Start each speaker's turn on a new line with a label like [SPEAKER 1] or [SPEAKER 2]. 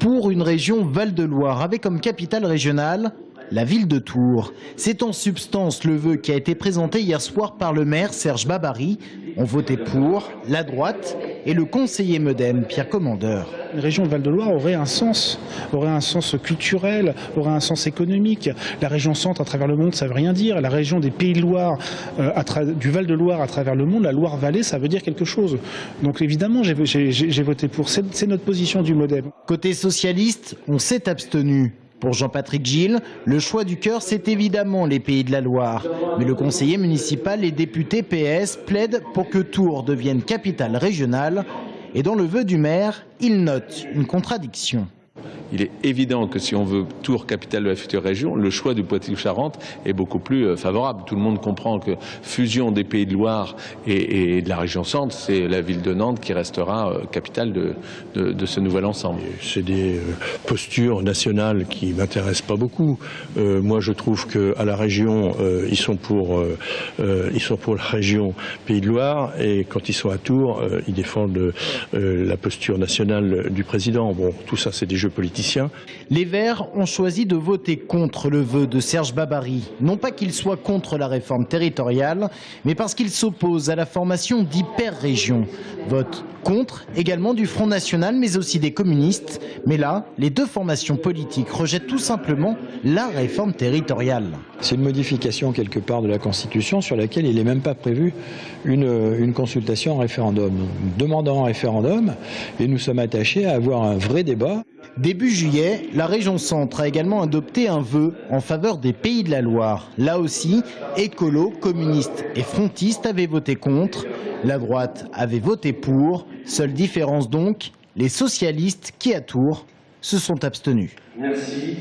[SPEAKER 1] pour une région Val-de-Loire avec comme capitale régionale la ville de Tours. C'est en substance le vœu qui a été présenté hier soir par le maire Serge Babary. Ont voté pour la droite et le conseiller Modem Pierre Commandeur.
[SPEAKER 2] Une région de Val-de-Loire aurait un sens culturel, aurait un sens économique. La région centre à travers le monde, ça ne veut rien dire. La région des Pays de Loire, du Val-de-Loire à travers le monde, la Loire-Vallée, ça veut dire quelque chose. Donc évidemment, j'ai voté pour. C'est notre position du Modem.
[SPEAKER 1] Côté socialiste, on s'est abstenu. Pour Jean-Patrick Gilles, le choix du cœur, c'est évidemment les Pays de la Loire. Mais le conseiller municipal et député PS plaident pour que Tours devienne capitale régionale. Et dans le vœu du maire, il note une contradiction.
[SPEAKER 3] Il est évident que si on veut Tours, capitale de la future région, le choix du Poitou-Charentes est beaucoup plus favorable. Tout le monde comprend que fusion des Pays de Loire et de la région centre, c'est la ville de Nantes qui restera capitale de ce nouvel ensemble.
[SPEAKER 4] C'est des postures nationales qui m'intéressent pas beaucoup. Moi, je trouve qu'à la région, ils sont pour la région Pays de Loire, et quand ils sont à Tours, ils défendent la posture nationale du président. Bon, tout ça, c'est des jeux politiciens.
[SPEAKER 1] Les Verts ont choisi de voter contre le vœu de Serge Babary. Non pas qu'il soit contre la réforme territoriale, mais parce qu'il s'oppose à la formation d'hyper-régions. Vote contre également du Front National, mais aussi des communistes. Mais là, les deux formations politiques rejettent tout simplement la réforme territoriale.
[SPEAKER 5] C'est une modification quelque part de la Constitution sur laquelle il n'est même pas prévu une consultation en référendum. Nous demandons un référendum et nous sommes attachés à avoir un vrai débat.
[SPEAKER 1] Début juillet, la région centre a également adopté un vœu en faveur des Pays de la Loire. Là aussi, écolos, communistes et frontistes avaient voté contre. La droite avait voté pour. Seule différence donc, les socialistes qui à Tours se sont abstenus.
[SPEAKER 6] Merci.